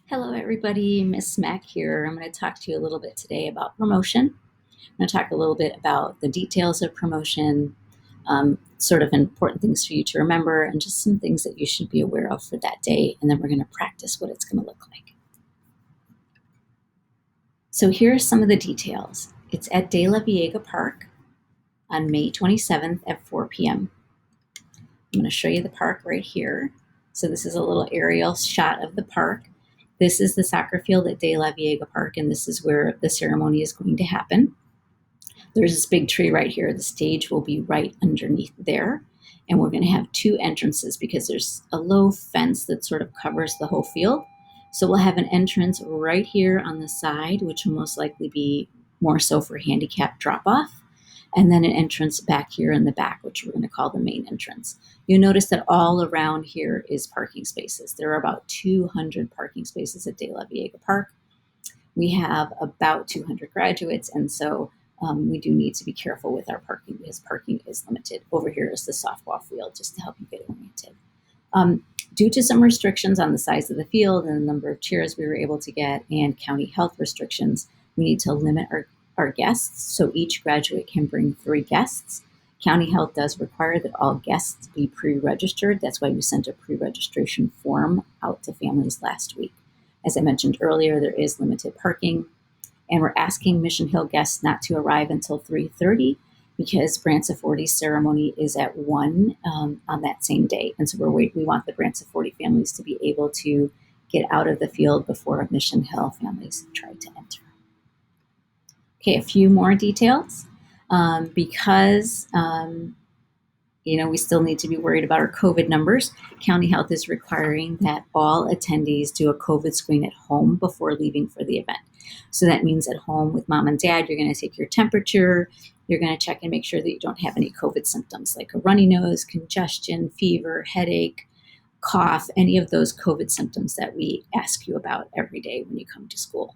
Hello everybody, Miss Mac here. I'm going to talk to you a little bit today about promotion. I'm going to talk a little bit about the details of promotion, sort of important things for you to remember, and just some things that you should be aware of for that day. And then we're going to practice what it's going to look like. So here are some of the details. It's at De La Viega Park on May 27th at 4 p.m. I'm going to show you the park right here. So this is a little aerial shot of the park. This is the soccer field at De La Viega Park, and this is where the ceremony is going to happen. There's this big tree right here. The stage will be right underneath there, and we're going to have two entrances because there's a low fence that sort of covers the whole field. So we'll have an entrance right here on the side, which will most likely be more so for handicap drop-off, and then an entrance back here in the back, which we're going to call the main entrance. You'll notice that all around here is parking spaces. There are about 200 parking spaces at De La Viega Park. We have about 200 graduates, and so we do need to be careful with our parking because parking is limited. Over here is the softball field, just to help you get oriented. Due to some restrictions on the size of the field and the number of chairs we were able to get and county health restrictions, we need to limit our guests, so each graduate can bring 3 guests. County Health does require that all guests be pre-registered. That's why we sent a pre-registration form out to families last week. As I mentioned earlier, there is limited parking, and we're asking Mission Hill guests not to arrive until 3:30 because Branciforte's ceremony is at 1 on that same day. And so we want the Branciforte families to be able to get out of the field before Mission Hill families try to enter. Okay, a few more details. Because we still need to be worried about our COVID numbers, County Health is requiring that all attendees do a COVID screen at home before leaving for the event. So that means at home with mom and dad, you're going to take your temperature, you're going to check and make sure that you don't have any COVID symptoms like a runny nose, congestion, fever, headache, cough, any of those COVID symptoms that we ask you about every day when you come to school.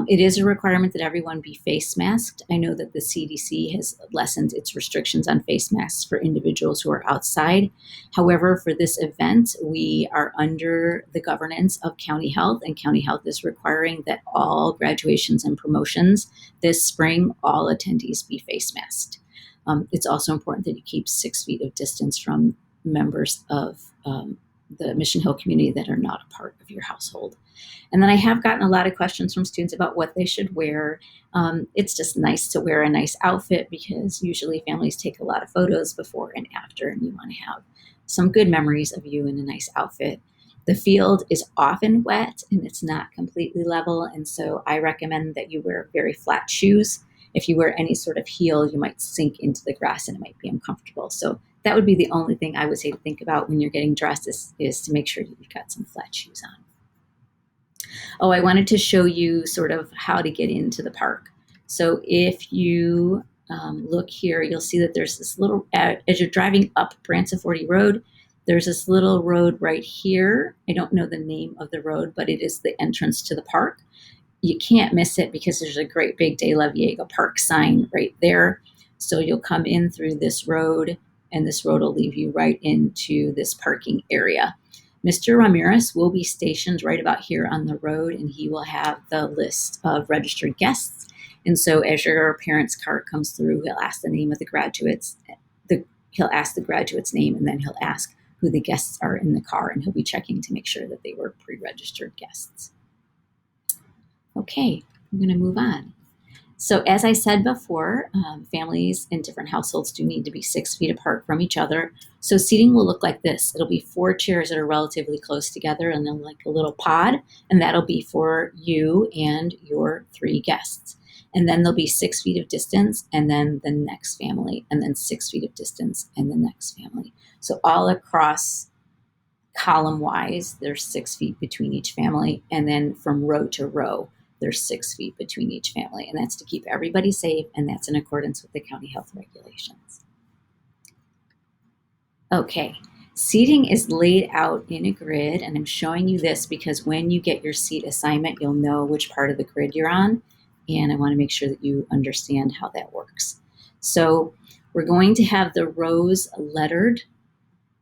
It is a requirement that everyone be face masked. I know that the CDC has lessened its restrictions on face masks for individuals who are outside. However, for this event, we are under the governance of County Health, and County Health is requiring that all graduations and promotions this spring, all attendees be face masked. It's also important that you keep 6 feet of distance from members of the Mission Hill community that are not a part of your household. And then I have gotten a lot of questions from students about what they should wear. It's just nice to wear a nice outfit because usually families take a lot of photos before and after, and you want to have some good memories of you in a nice outfit. The field is often wet and it's not completely level, and so I recommend that you wear very flat shoes. If you wear any sort of heel, you might sink into the grass and it might be uncomfortable. So that would be the only thing I would say to think about when you're getting dressed is to make sure that you've got some flat shoes on. Oh, I wanted to show you sort of how to get into the park. So if you look here, you'll see that there's this little, as you're driving up Branciforte Road, there's this little road right here. I don't know the name of the road, but it is the entrance to the park. You can't miss it because there's a great big De La Viega Park sign right there. So you'll come in through this road, and this road will leave you right into this parking area. Mr. Ramirez will be stationed right about here on the road, and he will have the list of registered guests. And so as your parent's cart comes through, he'll ask the name of the graduates. He'll ask the graduate's name, and then he'll ask who the guests are in the car, and he'll be checking to make sure that they were pre-registered guests. Okay, I'm going to move on. So as I said before, families in different households do need to be 6 feet apart from each other. So seating will look like this. It'll be 4 chairs that are relatively close together and then like a little pod, and that'll be for you and your 3 guests. And then there'll be 6 feet of distance, and then the next family, and then 6 feet of distance, and the next family. So all across column-wise, there's 6 feet between each family, and then from row to row, there's 6 feet between each family, and that's to keep everybody safe, and that's in accordance with the county health regulations. Okay, seating is laid out in a grid, and I'm showing you this because when you get your seat assignment, you'll know which part of the grid you're on, and I want to make sure that you understand how that works. So we're going to have the rows lettered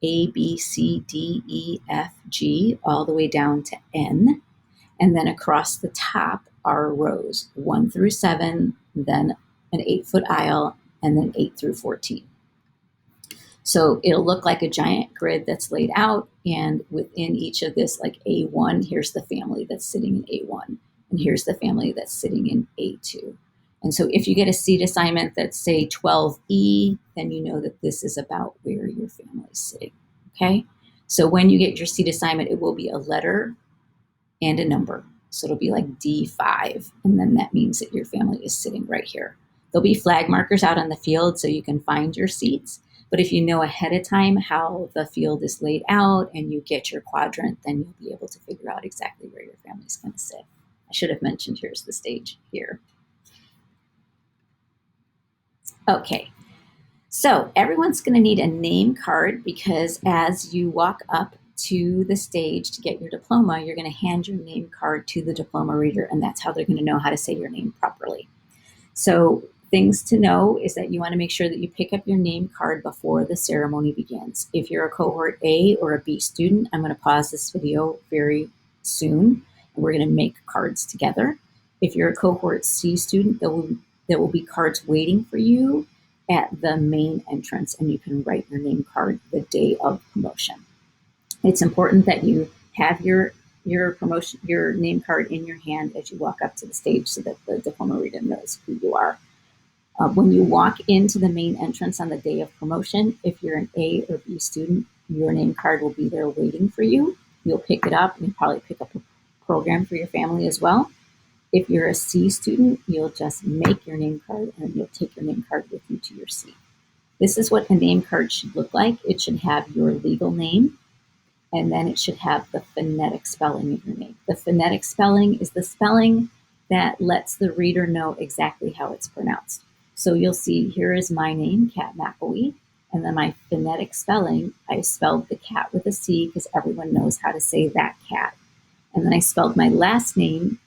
A, B, C, D, E, F, G, all the way down to N. And then across the top are rows 1 through 7, then an 8-foot aisle, and then 8 through 14. So it'll look like a giant grid that's laid out, and within each of this, like A1, here's the family that's sitting in A1, and here's the family that's sitting in A2. And so if you get a seat assignment that's, say, 12E, then you know that this is about where your family is sitting, okay? So when you get your seat assignment, it will be a letter and a number. So it'll be like D5, and then that means that your family is sitting right here. There'll be flag markers out on the field so you can find your seats. But if you know ahead of time how the field is laid out and you get your quadrant, then you'll be able to figure out exactly where your family's going to sit. I should have mentioned here's the stage here. Okay, so everyone's going to need a name card, because as you walk up to the stage to get your diploma, you're going to hand your name card to the diploma reader, and that's how they're going to know how to say your name properly. So things to know is that you want to make sure that you pick up your name card before the ceremony begins. If you're a cohort A or a B student, I'm going to pause this video very soon, and we're going to make cards together. If you're a cohort C student, there will be cards waiting for you at the main entrance, and you can write your name card the day of promotion. It's important that you have your name card in your hand as you walk up to the stage so that the diploma reader knows who you are. When you walk into the main entrance on the day of promotion, if you're an A or B student, your name card will be there waiting for you. You'll pick it up, and you'll probably pick up a program for your family as well. If you're a C student, you'll just make your name card, and you'll take your name card with you to your seat. This is what a name card should look like. It should have your legal name, and then it should have the phonetic spelling of your name. The phonetic spelling is the spelling that lets the reader know exactly how it's pronounced. So you'll see here is my name, Cat McElwee, and then my phonetic spelling, I spelled the cat with a C because everyone knows how to say that cat. And then I spelled my last name,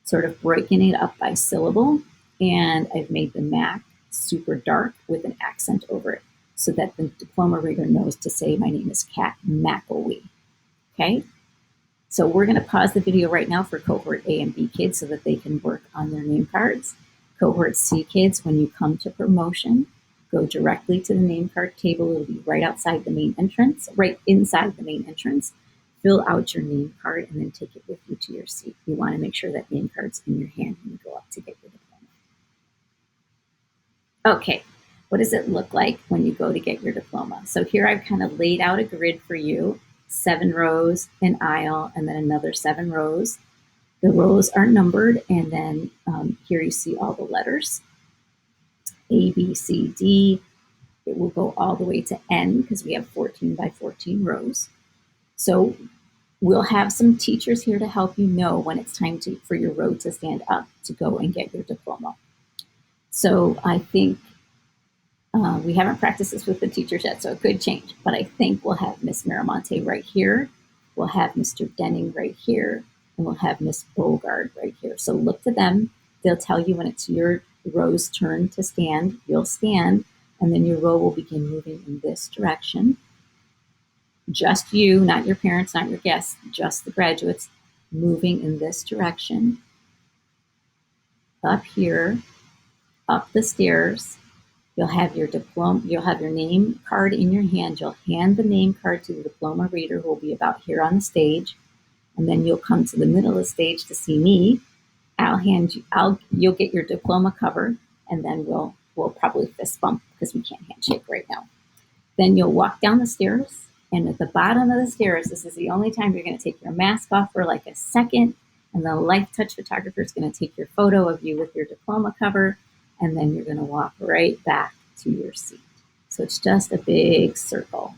sort of breaking it up by syllable, and I've made the Mac super dark with an accent over it so that the diploma reader knows to say my name is Cat McElwee. Okay? So we're going to pause the video right now for cohort A and B kids so that they can work on their name cards. Cohort C kids, when you come to promotion, go directly to the name card table. It'll be right outside the main entrance, right inside the main entrance. Fill out your name card and then take it with you to your seat. You want to make sure that name card's in your hand when you go up to get your diploma. Okay, what does it look like when you go to get your diploma? So here I've kind of laid out a grid for you, 7 rows, an aisle, and then another 7 rows. The rows are numbered, and then here you see all the letters, A, B, C, D. It will go all the way to N because we have 14 by 14 rows. So we'll have some teachers here to help you know when it's time for your row to stand up to go and get your diploma. So I think we haven't practiced this with the teachers yet, so it could change. But I think we'll have Miss Miramonte right here. We'll have Mr. Denning right here. And we'll have Miss Bogard right here. So look to them. They'll tell you when it's your row's turn to stand. You'll stand, and then your row will begin moving in this direction. Just you, not your parents, not your guests, just the graduates moving in this direction. Up here, up the stairs. You'll have your diploma, you'll have your name card in your hand. You'll hand the name card to the diploma reader who will be about here on the stage. And then you'll come to the middle of the stage to see me. You'll get your diploma cover, and then we'll probably fist bump because we can't handshake right now. Then you'll walk down the stairs, and at the bottom of the stairs, this is the only time you're going to take your mask off for like a second, and the Life Touch photographer is going to take your photo of you with your diploma cover, and then you're going to walk right back to your seat. So it's just a big circle.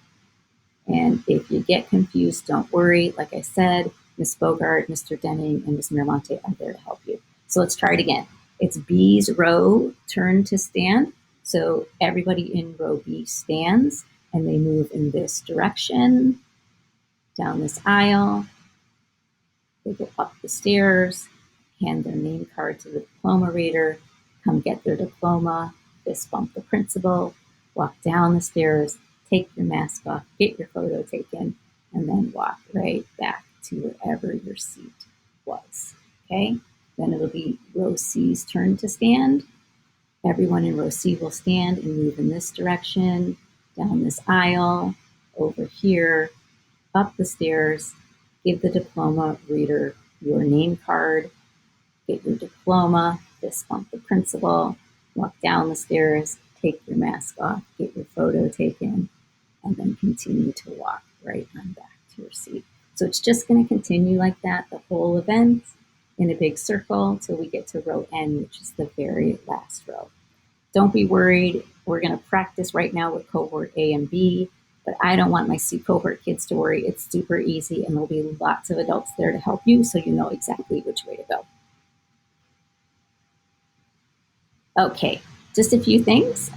And if you get confused, don't worry. Like I said, Ms. Bogart, Mr. Denning, and Ms. Miramonte are there to help you. So let's try it again. It's B's row turn to stand. So everybody in row B stands, and they move in this direction, down this aisle. They go up the stairs, hand their name card to the diploma reader, come get their diploma, fist bump the principal, walk down the stairs, take your mask off, get your photo taken, and then walk right back to wherever your seat was. Okay, then it'll be row C's turn to stand. Everyone in row C will stand and move in this direction, down this aisle, over here, up the stairs, give the diploma reader your name card, get your diploma, fist bump the principal, walk down the stairs, take your mask off, get your photo taken, and then continue to walk right on back to your seat. So it's just going to continue like that the whole event in a big circle till we get to row N, which is the very last row. Don't be worried. We're going to practice right now with cohort A and B, but I don't want my C cohort kids to worry. It's super easy, and there'll be lots of adults there to help you so you know exactly which way to go. Okay, just a few things.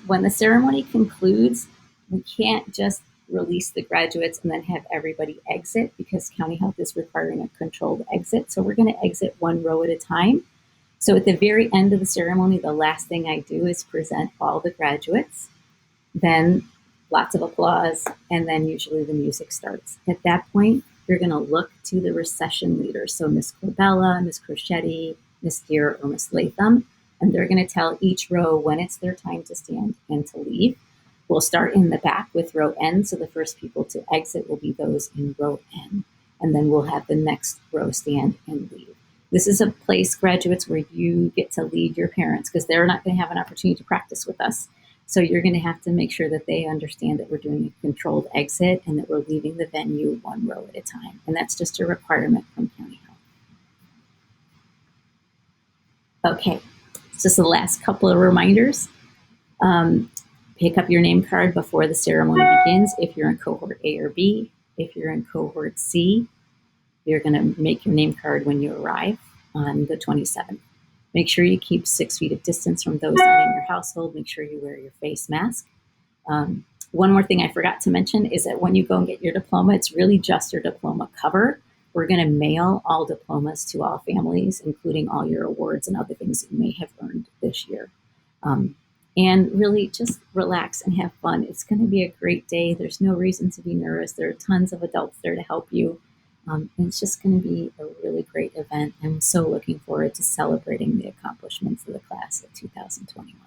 When the ceremony concludes, we can't just release the graduates and then have everybody exit because County Health is requiring a controlled exit. So we're going to exit one row at a time. So at the very end of the ceremony, the last thing I do is present all the graduates, then lots of applause, and then usually the music starts. At that point, you're going to look to the recession leaders. So Miss Corbella, Miss Crocetti, Miss Deere, or Miss Latham, and they're going to tell each row when it's their time to stand and to leave. We'll start in the back with row N, so the first people to exit will be those in row N, and then we'll have the next row stand and leave. This is a place, graduates, where you get to lead your parents because they're not going to have an opportunity to practice with us. So you're going to have to make sure that they understand that we're doing a controlled exit and that we're leaving the venue one row at a time. And that's just a requirement from County Health. Okay, just the last couple of reminders. Pick up your name card before the ceremony begins if you're in cohort A or B. If you're in cohort C, you're going to make your name card when you arrive on the 27th. Make sure you keep 6 feet of distance from those not in your household. Make sure you wear your face mask. One more thing I forgot to mention is that when you go and get your diploma, it's really just your diploma cover. We're going to mail all diplomas to all families, including all your awards and other things that you may have earned this year. And really just relax and have fun. It's going to be a great day. There's no reason to be nervous. There are tons of adults there to help you. And it's just going to be a really great event. I'm so looking forward to celebrating the accomplishments of the class of 2021.